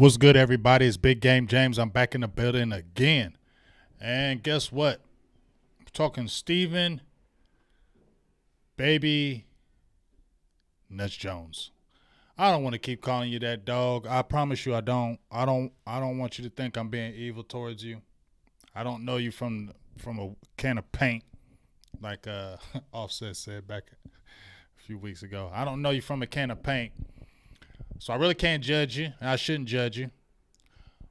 What's good, everybody? It's Big Game James. I'm back in the building again. And guess what? I'm talking Steven Baby Nuts Jones. I don't want to keep calling you that, dog. I promise you I don't. I don't want you to think I'm being evil towards you. I don't know you from a can of paint, like Offset said back a few weeks ago. I don't know you from a can of paint. So I really can't judge you. I shouldn't judge you.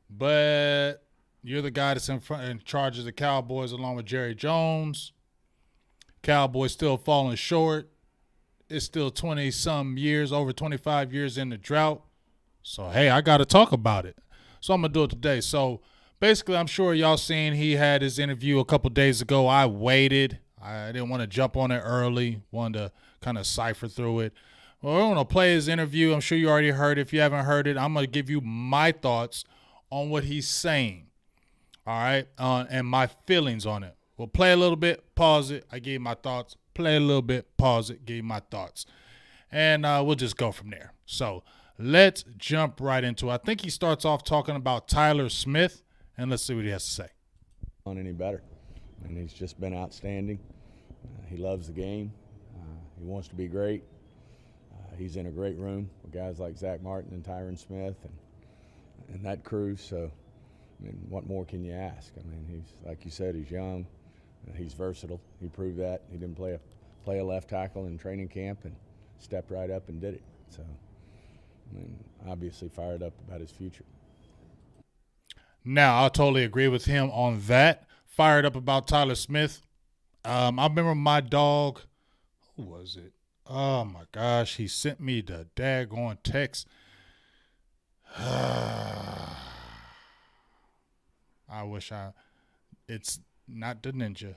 But you're the guy that's in charge of the Cowboys along with Jerry Jones. Cowboys still falling short. It's still 20-some years, over 25 years in the drought. So, hey, I got to talk about it. So I'm going to do it today. So, basically, I'm sure y'all seen he had his interview a couple days ago. I waited. I didn't want to jump on it early. Wanted to kind of cipher through it. Well, we're going to play his interview. I'm sure you already heard it. If you haven't heard it, I'm going to give you my thoughts on what he's saying, all right, and my feelings on it. We'll play a little bit, pause it, I give you my thoughts. Play a little bit, pause it, give you my thoughts. And we'll just go from there. So let's jump right into it. I think he starts off talking about Tyron Smith, and let's see what he has to say. On any better. And he's just been outstanding. He loves the game. He wants to be great. He's in a great room with guys like Zach Martin and Tyron Smith and that crew. So, I mean, what more can you ask? I mean, he's, like you said, he's young. He's versatile. He proved that. He didn't play a left tackle in training camp and stepped right up and did it. So, I mean, obviously fired up about his future. Now, I totally agree with him on that. Fired up about Tyron Smith. I remember my dog, who was it? Oh, my gosh. He sent me the daggone text. I wish it's not the ninja.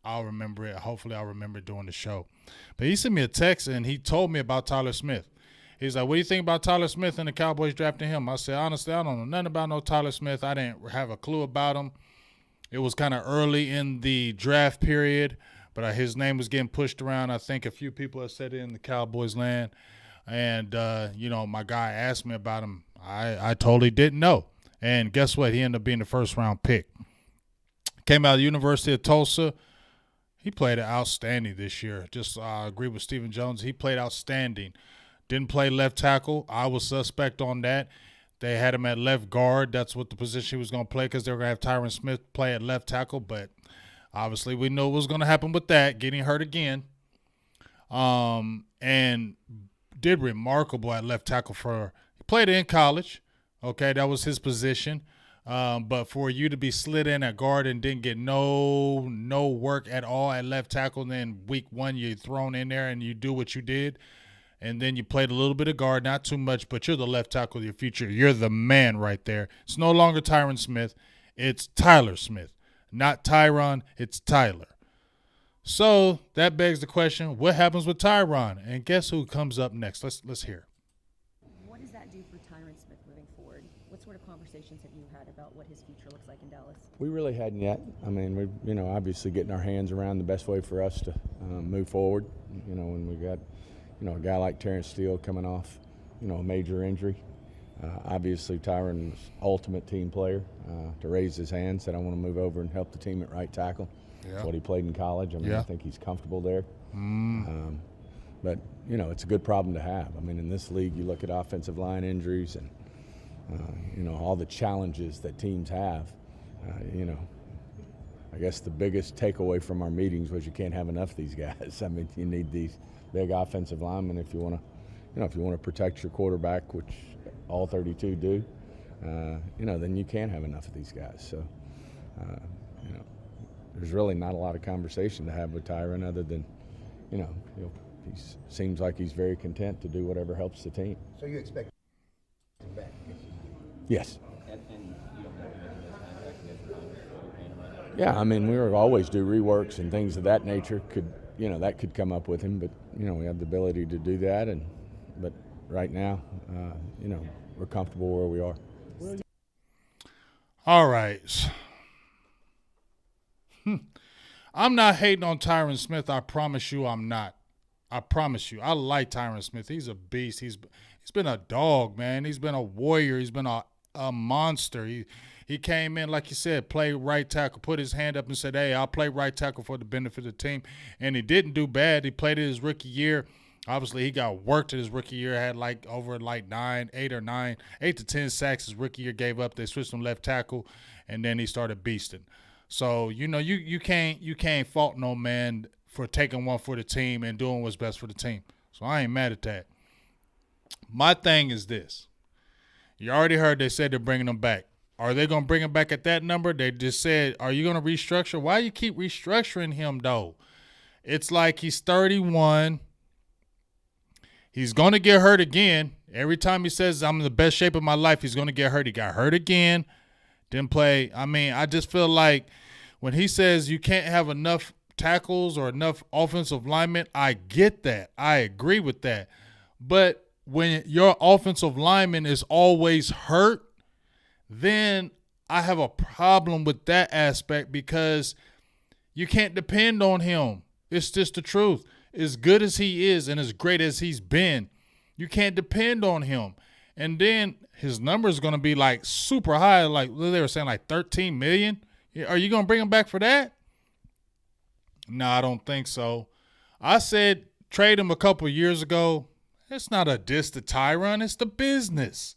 I'll remember it. Hopefully I'll remember it during the show. But he sent me a text and he told me about Tyron Smith. He's like, what do you think about Tyron Smith and the Cowboys drafting him? I said, honestly, I don't know nothing about no Tyron Smith. I didn't have a clue about him. It was kind of early in the draft period, but his name was getting pushed around. I think a few people have said it in the Cowboys land. And, my guy asked me about him. I totally didn't know. And guess what? He ended up being the first-round pick. Came out of the University of Tulsa. He played outstanding this year. Just agree with Stephen Jones. He played outstanding. Didn't play left tackle. I was suspect on that. They had him at left guard. That's what the position he was going to play because they were going to have Tyron Smith play at left tackle. But obviously we know what was going to happen with that, getting hurt again. And did remarkable at left tackle he played in college. Okay, that was his position. But for you to be slid in at guard and didn't get no work at all at left tackle, and then week one you're thrown in there and you do what you did. And then you played a little bit of guard, not too much, but you're the left tackle of your future. You're the man right there. It's no longer Tyron Smith. It's Tyron Smith. Not Tyron, it's Tyler. So that begs the question, what happens with Tyron? And guess who comes up next? Let's hear. What does that do for Tyron Smith moving forward? What sort of conversations have you had about what his future looks like in Dallas? We really hadn't yet. I mean, we're obviously getting our hands around the best way for us to move forward. When we got a guy like Terrence Steele coming off a major injury. Obviously, Tyron was ultimate team player to raise his hand, said I want to move over and help the team at right tackle. Yeah. That's what he played in college. I mean, I think he's comfortable there. But, it's a good problem to have. I mean, in this league, you look at offensive line injuries and, all the challenges that teams have. I guess the biggest takeaway from our meetings was you can't have enough of these guys. I mean, you need these big offensive linemen if you want to protect your quarterback, which all 32 do, then you can't have enough of these guys. So, there's really not a lot of conversation to have with Tyron other than, he seems like he's very content to do whatever helps the team. So you expect him back? Yes. And you don't know if those contracts you're paying him right now? Yeah, I mean, we always do reworks and things of that nature. That could come up with him, but we have the ability to do that. But right now, we're comfortable where we are. All right. I'm not hating on Tyron Smith. I promise you I'm not. I promise you. I like Tyron Smith. He's a beast. He's been a dog, man. He's been a warrior. He's been a monster. He came in, like you said, played right tackle, put his hand up and said, hey, I'll play right tackle for the benefit of the team. And he didn't do bad. He played it his rookie year. Obviously, he got worked in his rookie year, had over 8 to 10 sacks his rookie year, gave up. They switched him left tackle, and then he started beasting. So, you can't fault no man for taking one for the team and doing what's best for the team. So I ain't mad at that. My thing is this. You already heard they said they're bringing him back. Are they going to bring him back at that number? They just said, are you going to restructure? Why you keep restructuring him, though? It's like he's 31. He's going to get hurt again. Every time he says, I'm in the best shape of my life, he's going to get hurt. He got hurt again. Didn't play. I mean, I just feel like when he says you can't have enough tackles or enough offensive linemen, I get that. I agree with that. But when your offensive lineman is always hurt, then I have a problem with that aspect because you can't depend on him. It's just the truth. As good as he is and as great as he's been, you can't depend on him. And then his number is going to be like super high, like they were saying like 13 million. Are you going to bring him back for that? No, I don't think so. I said trade him a couple of years ago. It's not a diss to Tyron. It's the business.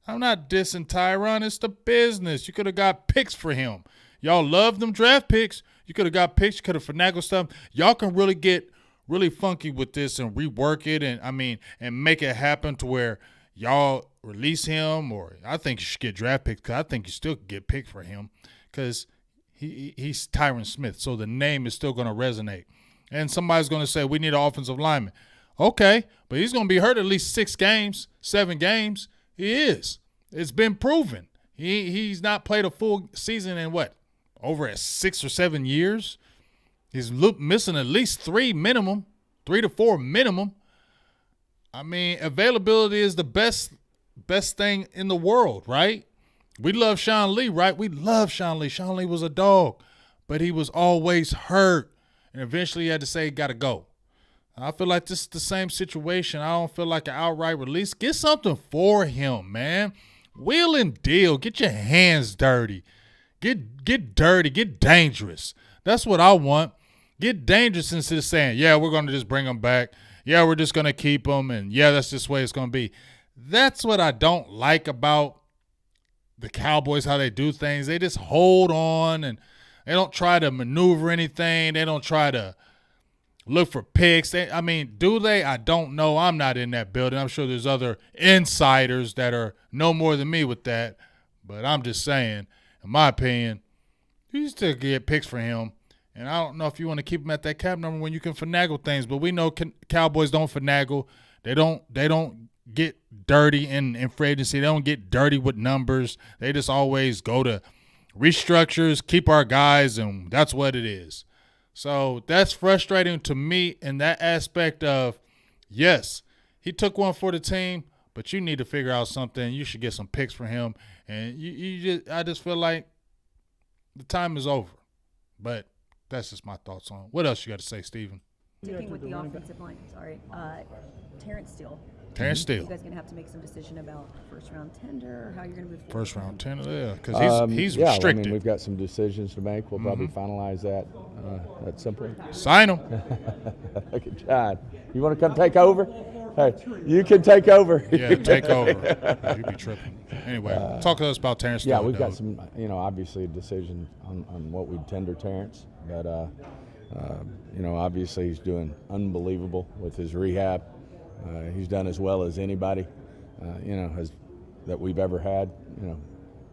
I'm not dissing Tyron. It's the business. You could have got picks for him. Y'all love them draft picks. You could have got picks. You could have finagled stuff. Y'all can really get really funky with this and rework it and make it happen to where y'all release him, or I think you should get draft picks because I think you still could get picks for him because he's Tyron Smith, so the name is still going to resonate. And somebody's going to say, we need an offensive lineman. Okay, but he's going to be hurt at least 6 games, 7 games. He is. It's been proven. He's not played a full season in over at 6 or 7 years. He's missing at least 3 to 4 minimum. I mean, availability is the best thing in the world, right? We love Sean Lee, right? We love Sean Lee. Sean Lee was a dog, but he was always hurt. And eventually he had to say, got to go. I feel like this is the same situation. I don't feel like an outright release. Get something for him, man. Wheel and deal. Get your hands dirty. Get dirty. Get dangerous. That's what I want. Get dangerous instead of saying, yeah, we're going to just bring him back. Yeah, we're just going to keep him. And, yeah, that's just the way it's going to be. That's what I don't like about the Cowboys, how they do things. They just hold on and they don't try to maneuver anything. They don't try to look for picks. Do they? I don't know. I'm not in that building. I'm sure there's other insiders that are no more than me with that. But I'm just saying, in my opinion, you still get picks for him. And I don't know if you want to keep him at that cap number when you can finagle things. But we know Cowboys don't finagle. They don't get dirty in free agency. They don't get dirty with numbers. They just always go to restructures, keep our guys, and that's what it is. So that's frustrating to me in that aspect of, yes, he took one for the team, but you need to figure out something. You should get some picks for him. And I just feel like the time is over. But that's just my thoughts on it. What else you got to say, Steven? Sticking with the offensive line, Terrence Steele. Terrence Steele. You guys going to have to make some decision about first-round tender or how you're going to move forward? First-round tender, yeah, because he's restricted. I mean, we've got some decisions to make. We'll probably finalize that. That's simple. Sign him. Look at John. You want to come take over? Hey, you can take over. Yeah, take over. You be tripping. Anyway, talk to us about Terrence Steele. Yeah, we've got some, obviously a decision on what we'd tender Terrence. But, obviously he's doing unbelievable with his rehab. He's done as well as anybody, that we've ever had,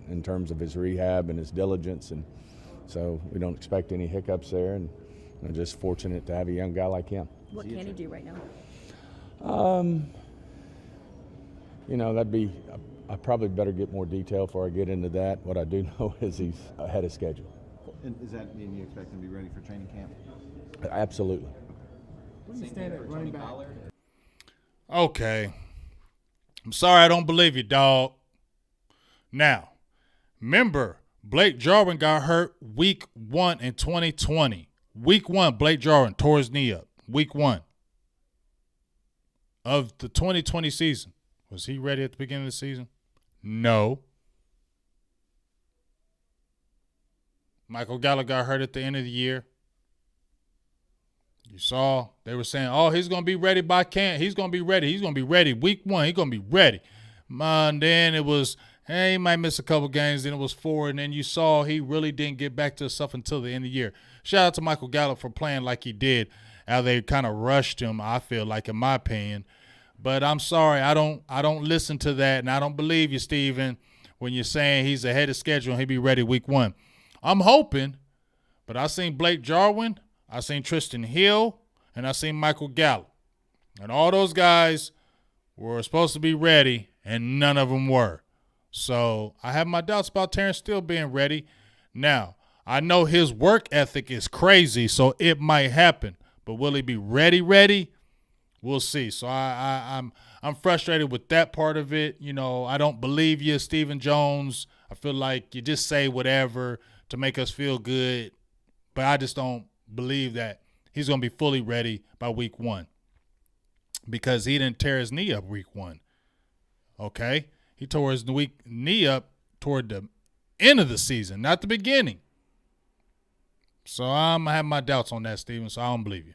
in terms of his rehab and his diligence. And so we don't expect any hiccups there, and I'm just fortunate to have a young guy like him. What can he do right now? That'd be – I probably better get more detail before I get into that. What I do know is he's ahead of schedule. And does that mean you expect him to be ready for training camp? Absolutely. Where do you stand at running back? Okay. I'm sorry I don't believe you, dog. Now, remember, Blake Jarwin got hurt week 1 in 2020. Week 1, Blake Jarwin tore his knee up. Week 1. of the 2020 season. Was he ready at the beginning of the season? No. Michael Gallup got hurt at the end of the year. You saw they were saying, oh, he's going to be ready by camp. He's going to be ready. He's going to be ready week 1. He's going to be ready. And then it was, hey, he might miss a couple games. Then it was 4. And then you saw he really didn't get back to himself until the end of the year. Shout out to Michael Gallup for playing like he did. How they kind of rushed him, I feel like, in my opinion. But I'm sorry, I don't listen to that, and I don't believe you, Steven, when you're saying he's ahead of schedule and he'll be ready week 1. I'm hoping, but I seen Blake Jarwin, I seen Tristan Hill, and I seen Michael Gallup. And all those guys were supposed to be ready, and none of them were. So I have my doubts about Terrence Steele being ready. Now, I know his work ethic is crazy, so it might happen. But will he be ready? We'll see. So I'm frustrated with that part of it. You know, I don't believe you, Stephen Jones. I feel like you just say whatever to make us feel good. But I just don't believe that he's going to be fully ready by week 1 because he didn't tear his knee up week 1. Okay? He tore his knee up toward the end of the season, not the beginning. So I'm going to have my doubts on that, Steven, so I don't believe you.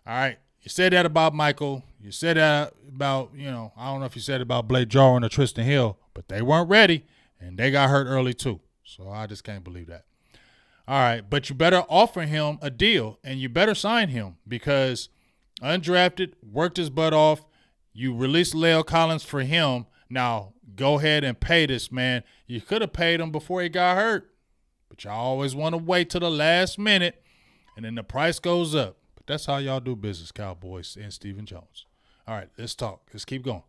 All right. You said that about Michael. You said that about, I don't know if you said it about Blake Jarwin or Tristan Hill, but they weren't ready, and they got hurt early too. So I just can't believe that. All right. But you better offer him a deal, and you better sign him because undrafted, worked his butt off. You released La'el Collins for him. Now go ahead and pay this man. You could have paid him before he got hurt. But y'all always want to wait till the last minute, and then the price goes up. But that's how y'all do business, Cowboys and Stephen Jones. All right, let's talk. Let's keep going.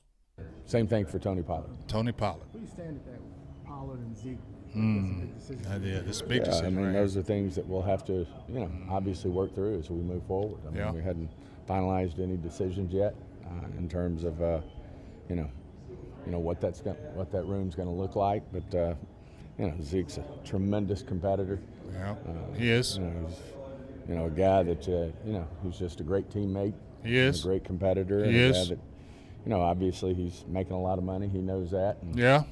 Same thing for Tony Pollard. Tony Pollard. Where do you stand at that with Pollard and Zeke? That's a big decision. Yeah, this is a big decision. I mean, right those are things that we'll have to, obviously work through as we move forward. I mean, we hadn't finalized any decisions yet in terms of, what that room's going to look like. But Zeke's a tremendous competitor. Yeah, he is. He's, a guy that who's just a great teammate. He is a great competitor. He is. A guy that, obviously he's making a lot of money. He knows that. And, yeah.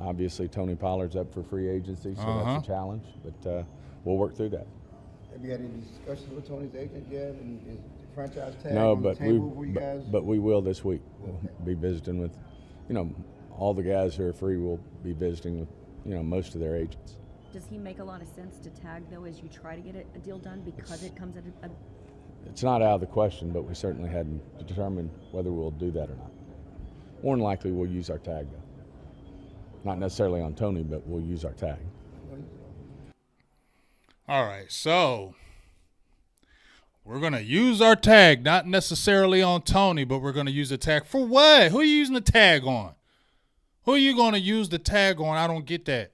Obviously Tony Pollard's up for free agency, so that's a challenge. But we'll work through that. Have you had any discussions with Tony's agent yet? And is the franchise tag No, on the but table for you guys? but we will this week. We'll be visiting with, all the guys who are free will be visiting with, most of their agents. Does he make a lot of sense to tag, though, as you try to get a deal done because it comes at a It's not out of the question, but we certainly hadn't determined whether we'll do that or not. More than likely, we'll use our tag, though. Not necessarily on Tony, but we'll use our tag. All right, so we're going to use our tag, not necessarily on Tony, but we're going to use the tag. For what? Who are you using the tag on? Who are you going to use the tag on? I don't get that.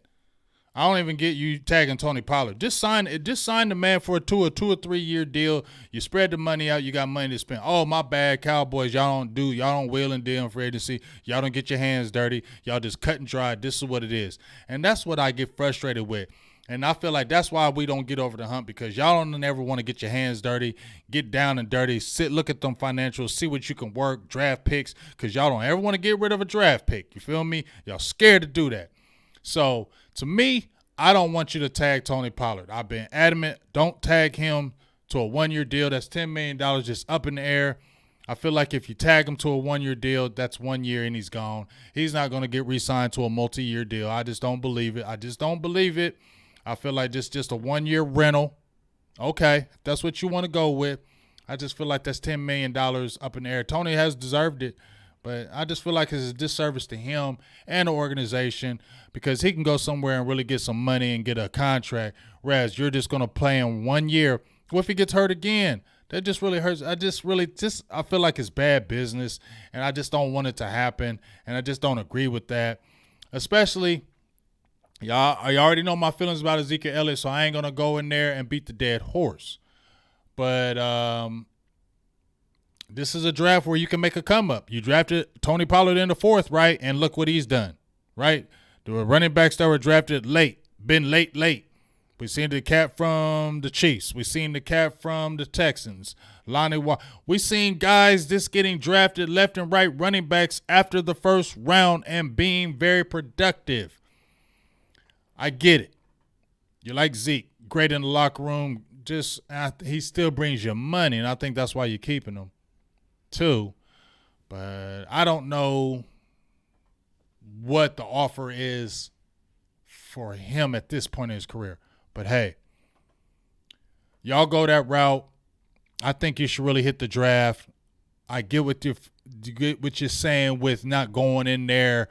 I don't even get you tagging Tony Pollard. Just sign the man for a 2 or 3 year deal. You spread the money out. You got money to spend. Oh, my bad, Cowboys. Y'all don't wheel and deal for agency. Y'all don't get your hands dirty. Y'all just cut and dry. This is what it is. And that's what I get frustrated with. And I feel like that's why we don't get over the hump, because y'all don't ever want to get your hands dirty, get down and dirty, look at them financials, see what you can work, draft picks, because y'all don't ever want to get rid of a draft pick. You feel me? Y'all scared to do that. So, to me, I don't want you to tag Tony Pollard. I've been adamant. Don't tag him to a 1 year deal. That's $10 million just up in the air. I feel like if you tag him to a 1 year deal, that's 1 year and he's gone. He's not going to get re-signed to a multi-year deal. I just don't believe it. I feel like just a 1 year rental. Okay, if that's what you want to go with. I just feel like that's $10 million up in the air. Tony has deserved it, but I just feel like it's a disservice to him and the organization, because he can go somewhere and really get some money and get a contract, whereas you're just going to play him 1 year. What if he gets hurt again? That just really hurts. I feel like it's bad business, and I just don't want it to happen, and I just don't agree with that. Especially, y'all already know my feelings about Ezekiel Elliott, so I ain't going to go in there and beat the dead horse. But this is a draft where you can make a come up. You drafted Tony Pollard in the 4th, right? And look what he's done, right? There were running backs that were drafted late, been late. We seen the cat from the Chiefs. We seen the cat from the Texans. We seen guys just getting drafted left and right, running backs after the first round and being very productive. I get it. You like Zeke, great in the locker room. He still brings you money, and I think that's why you're keeping him too. But I don't know what the offer is for him at this point in his career. But hey, y'all go that route. I think you should really hit the draft. I get what you're saying with not going in there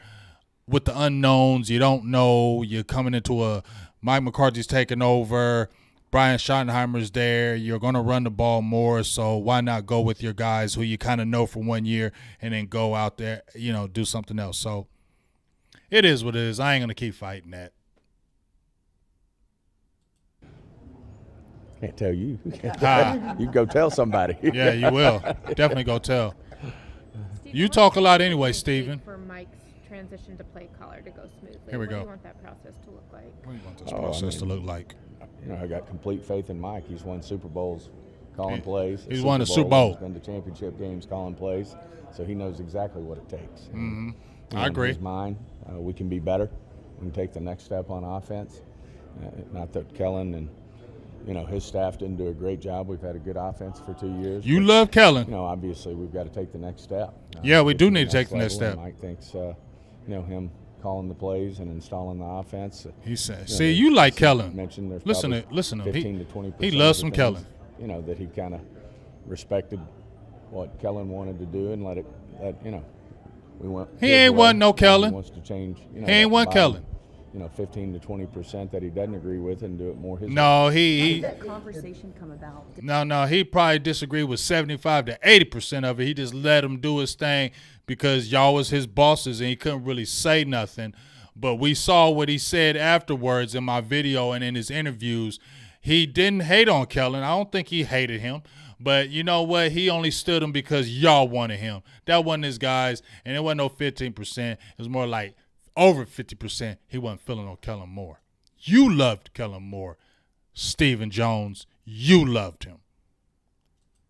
with the unknowns. You don't know. You're coming into Mike McCarthy's taking over. Brian Schottenheimer's there. You're going to run the ball more, so why not go with your guys who you kind of know for 1 year and then go out there, do something else. So it is what it is. I ain't going to keep fighting that. Can't tell you. You can go tell somebody. Yeah, you will. Definitely go tell. You talk a lot anyway, Steven. For Mike's transition to play caller to go smoothly. Here we go. What do you want that process to look like? What do you want this process to look like? I got complete faith in Mike. He's won Super Bowls calling plays. He's won a Super Bowl. He's been to championship games calling plays, so he knows exactly what it takes. Mm-hmm. I agree. In his mind, we can be better. We can take the next step on offense. Not that Kellen and his staff didn't do a great job. We've had a good offense for 2 years. You love Kellen. Obviously we've got to take the next step. Yeah, we do need to take the next step. Mike thinks, him calling the plays and installing the offense. He said, "See, you like Kellen." Mentioned there's listen to him. 15 to 20%. He loves some Kellen. That he kind of respected what Kellen wanted to do and let we want. He ain't want no Kellen. He wants to change. He ain't want Kellen. 15 to 20% that he doesn't agree with and do it more his way. No, How did that conversation come about? No, he probably disagreed with 75 to 80% of it. He just let him do his thing because y'all was his bosses and he couldn't really say nothing. But we saw what he said afterwards in my video and in his interviews. He didn't hate on Kellen. I don't think he hated him. But you know what? He only stood him because y'all wanted him. That wasn't his guys, and it wasn't no 15%. It was more like over 50%. He wasn't feeling on Kellen Moore. You loved Kellen Moore. Stephen Jones, you loved him.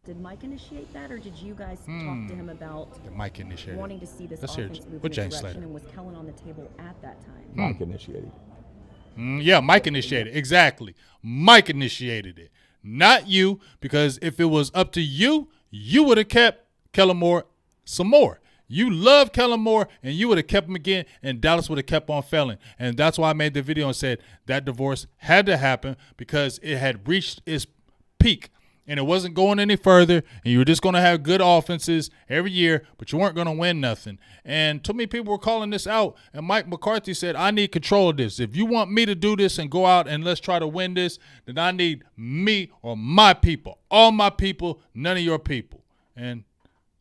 Did Mike initiate that, or did you guys talk to him about Mike initiated. wanting to see this Let's hear it. offense move With in a James direction, Slater. and was Kellen on the table at that time? Mike initiated. Yeah, Mike initiated. Exactly. Mike initiated it. Not you, because if it was up to you, you would have kept Kellen Moore some more. You love Kellen Moore, and you would have kept him again, and Dallas would have kept on failing. And that's why I made the video and said that divorce had to happen because it had reached its peak, and it wasn't going any further, and you were just going to have good offenses every year, but you weren't going to win nothing. And too many people were calling this out, and Mike McCarthy said, I need control of this. If you want me to do this and go out and let's try to win this, then I need me or my people, all my people, none of your people. And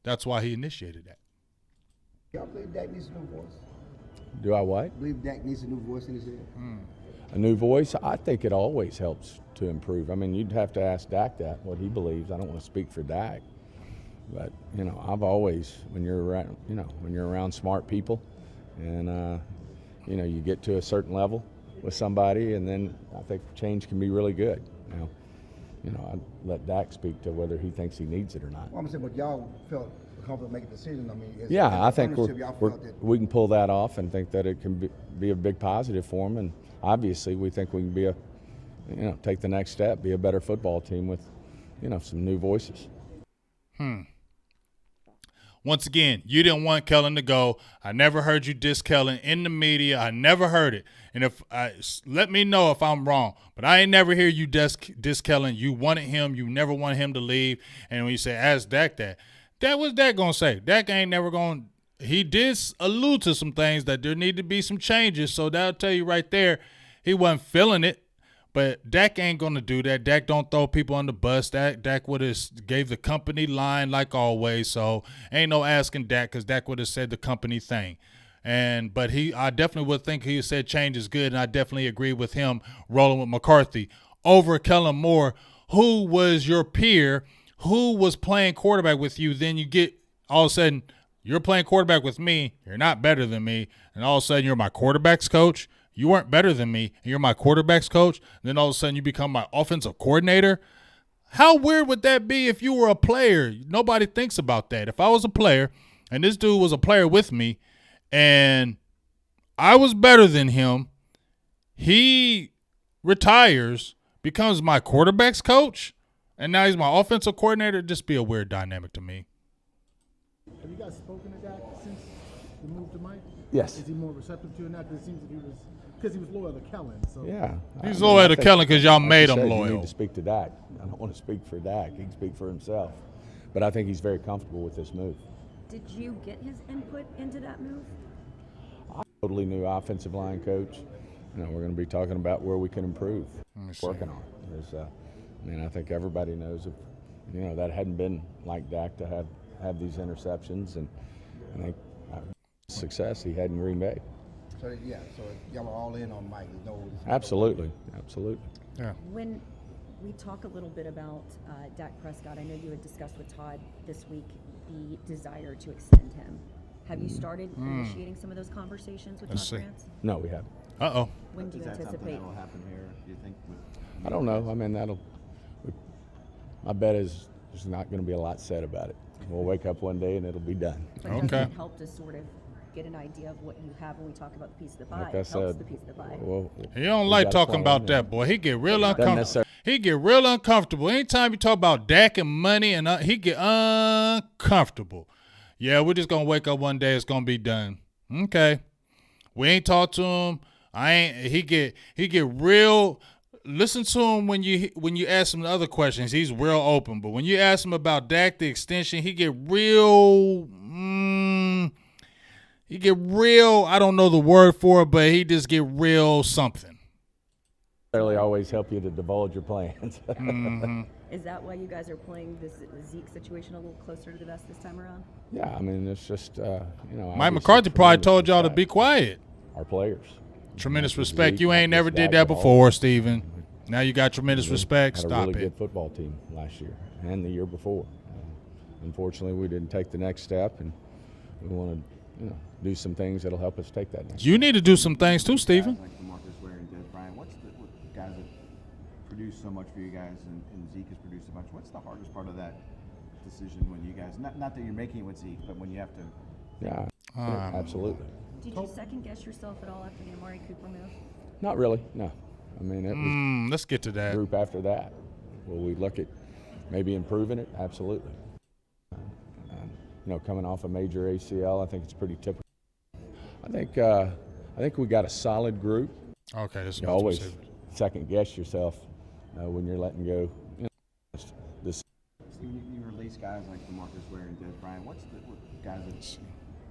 that's why he initiated that. Y'all believe Dak needs a new voice? Do I what? Believe Dak needs a new voice in his head? A new voice? I think it always helps to improve. I mean, you'd have to ask Dak that, what he believes. I don't want to speak for Dak. But, I've always, when you're around smart people and, you get to a certain level with somebody, and then I think change can be really good. I'd let Dak speak to whether he thinks he needs it or not. Well, I'm saying, but y'all felt comfortable making a decision. I mean, Yeah, I think y'all felt that we can pull that off and think that it can be a big positive for him. And obviously, we think we can be take the next step, be a better football team with, some new voices. Once again, you didn't want Kellen to go. I never heard you diss Kellen in the media. I never heard it. And let me know if I'm wrong. But I ain't never hear you diss Kellen. You wanted him. You never wanted him to leave. And when you say, ask Dak that, what's Dak going to say? Dak ain't never going to. He did allude to some things that there need to be some changes. So that'll tell you right there he wasn't feeling it. But Dak ain't going to do that. Dak don't throw people on the bus. Dak would have gave the company line like always. So ain't no asking Dak because Dak would have said the company thing. But I definitely would think he said change is good, and I definitely agree with him rolling with McCarthy over Kellen Moore, who was your peer, who was playing quarterback with you. Then you get all of a sudden you're playing quarterback with me. You're not better than me. And all of a sudden you're my quarterback's coach. You weren't better than me, and you're my quarterback's coach. And then all of a sudden you become my offensive coordinator. How weird would that be if you were a player? Nobody thinks about that. If I was a player and this dude was a player with me and I was better than him, he retires, becomes my quarterback's coach, and now he's my offensive coordinator. It'd just be a weird dynamic to me. Have you guys spoken to Dak since the move to Mike? Yes. Is he more receptive to it now? Because it seems that he was loyal to Kellen. So Yeah. He's loyal to Kellen because y'all like made you him said, You loyal. need to speak to Dak. I don't want to speak for Dak. He can speak for himself. But I think he's very comfortable with this move. Did you get his input into that move? Totally new offensive line coach. We're going to be talking about where we can improve. Working on it. I think everybody knows that hadn't been like Dak to have these interceptions, and I think success he had in Green Bay. So y'all are all in on Mike. There's no Absolutely. Yeah. When we talk a little bit about Dak Prescott, I know you had discussed with Todd this week the desire to extend him. Have you started initiating some of those conversations with Let's Todd see. France? No, we haven't. Uh-oh. When do you Is that something anticipate? that will happen here, do you think? I don't know. My bet is there's not going to be a lot said about it. We'll wake up one day and it'll be done. But Okay. doesn't it help to sort of get an idea of what you have when we talk about the piece of the pie? Like I It helps said, the piece of the pie. well, He don't we like got a talking plan, about that, boy. He get real uncomfortable. necessarily- He get real uncomfortable. Anytime you talk about Dak and money, and he get uncomfortable. Yeah, we're just gonna wake up one day. It's gonna be done. Okay. We ain't talked to him. He get real. Listen to him when you ask him the other questions. He's real open. But when you ask him about Dak the extension, he get real. He get real. I don't know the word for it, but he just get real something. necessarily always help you to divulge your plans. Is that why you guys are playing this Zeke situation a little closer to the vest this time around? Yeah, it's just Mike obviously McCarthy probably tremendous told y'all to respect. be quiet. Our players. Tremendous Zeke, respect. You not ain't never just did Dak, that but all before, of them. Steven. Now you got tremendous respect. Had a Stop really it. good football team last year and the year before. Unfortunately, we didn't take the next step, and we want to, do some things that'll help us take that next. You need to do some things too, Steven. Guys like DeMarcus Ware and Des Bryant, what guys that produce so much for you guys, and Zeke has produced a bunch. What's the hardest part of that decision when you guys, not that you're making it with Zeke, but when you have to? Yeah, absolutely. Did you second guess yourself at all after the Amari Cooper move? Not really. No, it was Let's get to that. group after that. Will we look at maybe improving it? Absolutely. Coming off a major ACL, I think it's pretty typical. I think we got a solid group. Okay, this is You about to always say- second guess yourself when you're letting go. This Steve, you release guys like DeMarcus Ware and Des Bryant. What guys that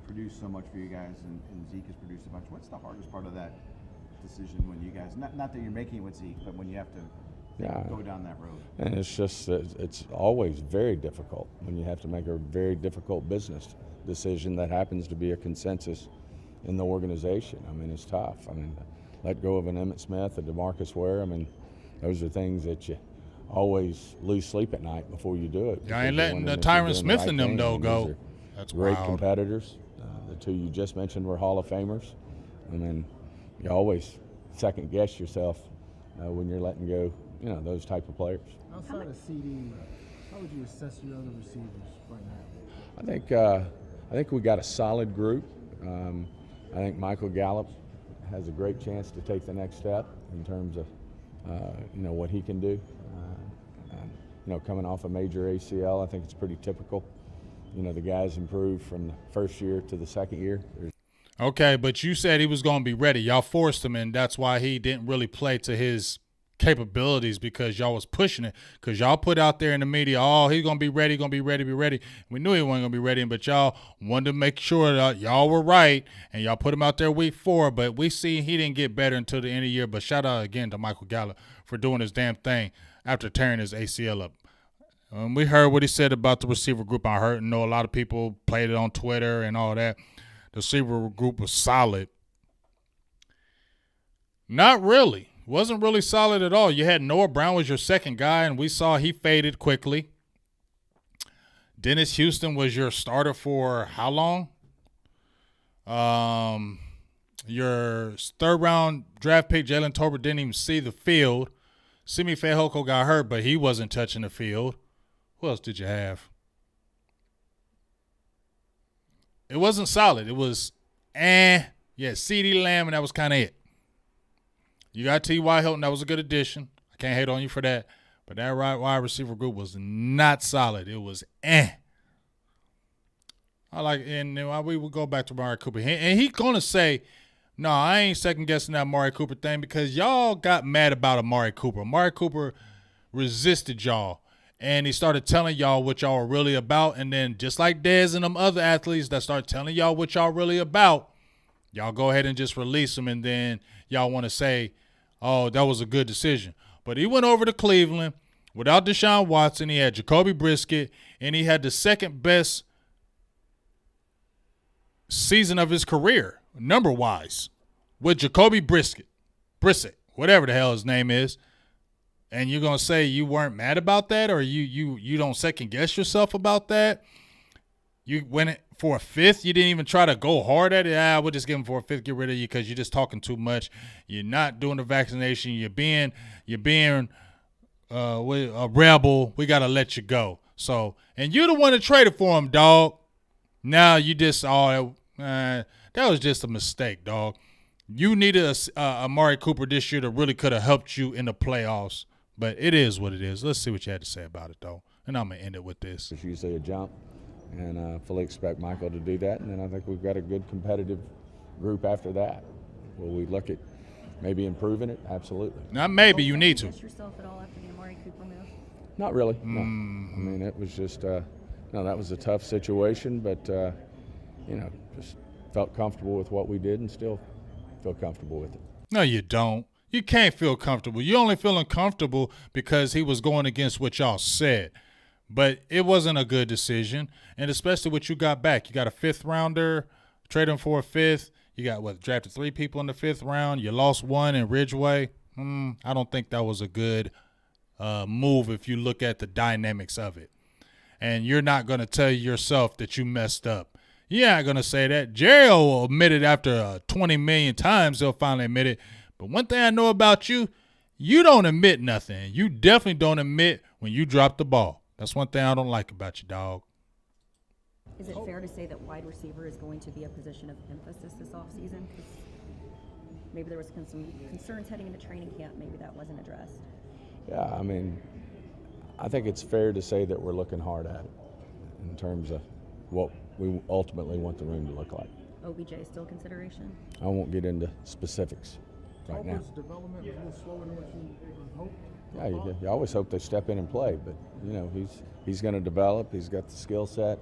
produce so much for you guys, and Zeke has produced a bunch. What's the hardest part of that decision when you guys, not that you're making it with Zeke, but when you have to go down that road? And it's just it's always very difficult when you have to make a very difficult business decision that happens to be a consensus in the organization. It's tough. Let go of an Emmitt Smith, a DeMarcus Ware. Those are things that you always lose sleep at night before you do it. Y'all ain't because letting you wanna Tyron make sure Smith you're and doing the them right though thing. go. These are That's great wild. competitors. The two you just mentioned were Hall of Famers. And then you always second guess yourself when you're letting go, those type of players. outside of CD, how would you assess your other receivers right now? I think we got a solid group. I think Michael Gallup has a great chance to take the next step in terms of what he can do. Coming off a major ACL, I think it's pretty typical. The guys improve from the first year to the second year. Okay, but you said he was going to be ready. Y'all forced him, and that's why he didn't really play to his capabilities because y'all was pushing it. Because y'all put out there in the media, he's going to be ready, be ready. We knew he wasn't going to be ready, but y'all wanted to make sure that y'all were right, and y'all put him out there week 4. But we see he didn't get better until the end of the year. But shout out again to Michael Gallup for doing his damn thing after tearing his ACL up. We heard what he said about the receiver group. I know a lot of people played it on Twitter and all that. The receiver group was solid. Not really. Wasn't really solid at all. You had Noah Brown was your second guy, and we saw he faded quickly. Dennis Houston was your starter for how long? Your third-round draft pick, Jalen Tolbert, didn't even see the field. Simi Fehoko got hurt, but he wasn't touching the field. Who else did you have? It wasn't solid. It was, Yeah, CeeDee Lamb, and that was kind of it. You got T.Y. Hilton. That was a good addition. I can't hate on you for that. But that wide receiver group was not solid. It was I like, and then we will go back to Amari Cooper. And he's going to say, no, I ain't second-guessing that Amari Cooper thing because y'all got mad about Amari Cooper. Amari Cooper resisted y'all, and he started telling y'all what y'all were really about. And then just like Dez and them other athletes that start telling y'all what y'all really about, y'all go ahead and just release them, and then y'all want to say, oh, that was a good decision. But he went over to Cleveland without Deshaun Watson. He had Jacoby Brissett, and he had the second-best season of his career, number-wise, with Jacoby Brissett, whatever the hell his name is. And you're going to say you weren't mad about that, or you don't second-guess yourself about that? You went for a fifth. You didn't even try to go hard at it. We'll just give him for a fifth, get rid of you because you're just talking too much. You're not doing the vaccination. You're being a rebel. We got to let you go. So, and you're the one that traded for him, dog. Now you just, that was just a mistake, dog. You needed a Amari Cooper this year that really could have helped you in the playoffs. But it is what it is. Let's see what you had to say about it, though. And I'm going to end it with this. It's usually a jump, and fully expect Michael to do that. And then I think we've got a good competitive group after that. Will we look at maybe improving it? Absolutely. Now, maybe you need to. Yourself at all after the Amari Cooper move? Not really, no. I mean, it was just, that was a tough situation, but, just felt comfortable with what we did and still feel comfortable with it. No, you don't. You can't feel comfortable. You only feel uncomfortable because he was going against what y'all said. But it wasn't a good decision, and especially what you got back. You got a fifth-rounder, trade him for a fifth. You got, drafted 3 people in the 5th round. You lost 1 in Ridgeway. I don't think that was a good move if you look at the dynamics of it. And you're not going to tell yourself that you messed up. You're not going to say that. Jerry will admit it after 20 million times. He'll finally admit it. But one thing I know about you, you don't admit nothing. You definitely don't admit when you drop the ball. That's one thing I don't like about you, dog. Is it fair to say that wide receiver is going to be a position of emphasis this offseason? Maybe there was some concerns heading into training camp. Maybe that wasn't addressed. Yeah, I mean, I think it's fair to say that we're looking hard at it in terms of what we ultimately want the room to look like. OBJ still consideration? I won't get into specifics right now. Tolbert's development was a little slower than what you hoped. Yeah, you always hope they step in and play, but he's going to develop. He's got the skill set,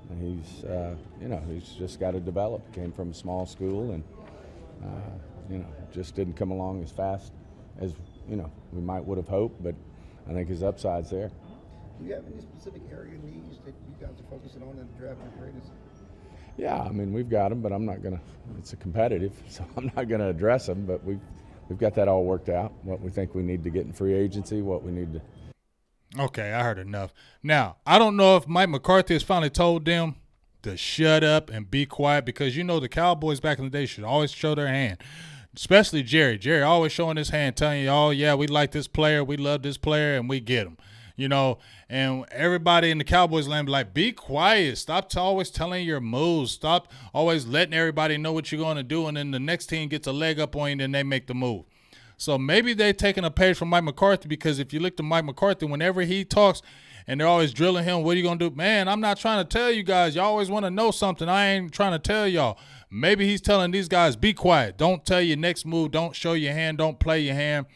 and he's just got to develop. Came from a small school, and just didn't come along as fast as we would have hoped. But I think his upside's there. Do you have any specific area needs that you guys are focusing on in the draft and free agency? Yeah, I mean we've got them, but I'm not gonna. It's a competitive, so I'm not gonna address them. But we've got that all worked out. What we think we need to get in free agency, what we need to. Okay, I heard enough. Now, I don't know if Mike McCarthy has finally told them to shut up and be quiet because the Cowboys back in the day should always show their hand, especially Jerry. Jerry always showing his hand, telling you, oh, yeah, we like this player, we love this player, and we get him. And everybody in the Cowboys land be like, be quiet. Stop always telling your moves. Stop always letting everybody know what you're going to do, and then the next team gets a leg up on you, and then they make the move. So maybe they're taking a page from Mike McCarthy because if you look to Mike McCarthy, whenever he talks and they're always drilling him, what are you going to do? Man, I'm not trying to tell you guys. Y'all always want to know something. I ain't trying to tell y'all. Maybe he's telling these guys, be quiet. Don't tell your next move. Don't show your hand. Don't play your hand.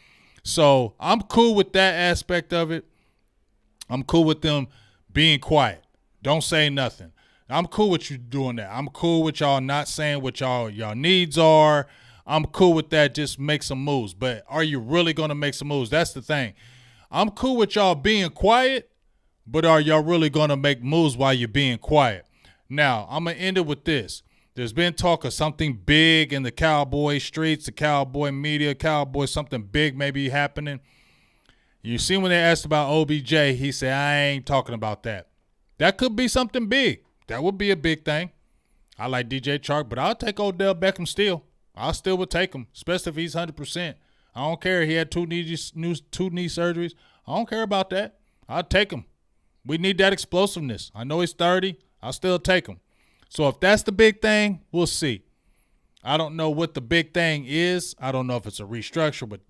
So I'm cool with that aspect of it. I'm cool with them being quiet. Don't say nothing. I'm cool with you doing that. I'm cool with y'all not saying what y'all needs are. I'm cool with that. Just make some moves. But are you really going to make some moves? That's the thing. I'm cool with y'all being quiet, but are y'all really going to make moves while you're being quiet? Now, I'm going to end it with this. There's been talk of something big in the Cowboy streets, the Cowboy media, something big maybe happening. You see when they asked about OBJ, he said, I ain't talking about that. That could be something big. That would be a big thing. I like DJ Chark, but I'll take Odell Beckham still. I still would take him, especially if he's 100%. I don't care. He had two knee surgeries. I don't care about that. I'd take him. We need that explosiveness. I know he's 30. I'll still take him. So if that's the big thing, we'll see. I don't know what the big thing is. I don't know if it's a restructure, but,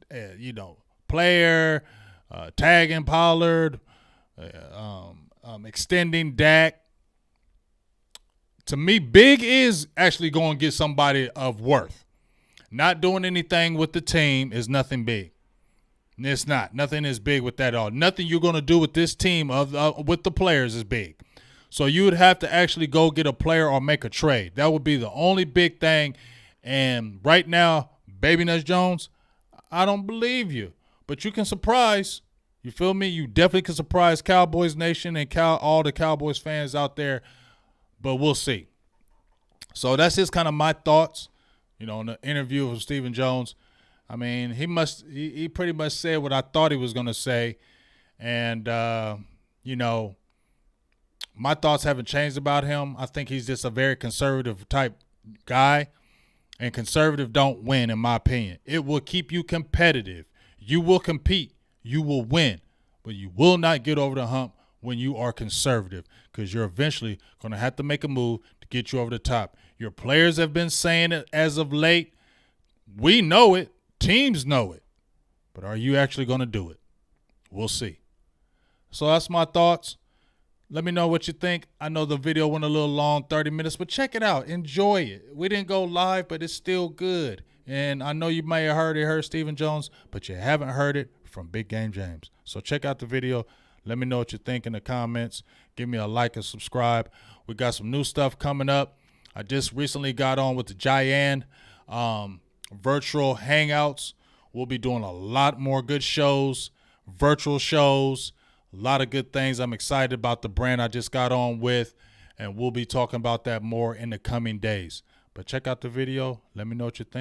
player, tagging Pollard, extending Dak. To me, big is actually going to get somebody of worth. Not doing anything with the team is nothing big. It's not. Nothing is big with that at all. Nothing you're going to do with this team with the players is big. So you would have to actually go get a player or make a trade. That would be the only big thing. And right now, Baby Nuts Jones, I don't believe you. But you can surprise. You feel me? You definitely can surprise Cowboys Nation and all the Cowboys fans out there. But we'll see. So that's just kind of my thoughts. In the interview with Stephen Jones. I mean, he pretty much said what I thought he was going to say. And, my thoughts haven't changed about him. I think he's just a very conservative type guy. And conservative don't win, in my opinion. It will keep you competitive. You will compete. You will win. But you will not get over the hump when you are conservative, because you're eventually going to have to make a move to get you over the top. Your players have been saying it as of late. We know it. Teams know it. But are you actually going to do it? We'll see. So that's my thoughts. Let me know what you think. I know the video went a little long, 30 minutes, but check it out. Enjoy it. We didn't go live, but it's still good. And I know you may have heard Stephen Jones, but you haven't heard it from Big Game James. So check out the video. Let me know what you think in the comments. Give me a like and subscribe. We got some new stuff coming up. I just recently got on with the Giant virtual hangouts. We'll be doing a lot more good shows, virtual shows, a lot of good things. I'm excited about the brand I just got on with, and we'll be talking about that more in the coming days. But check out the video. Let me know what you think.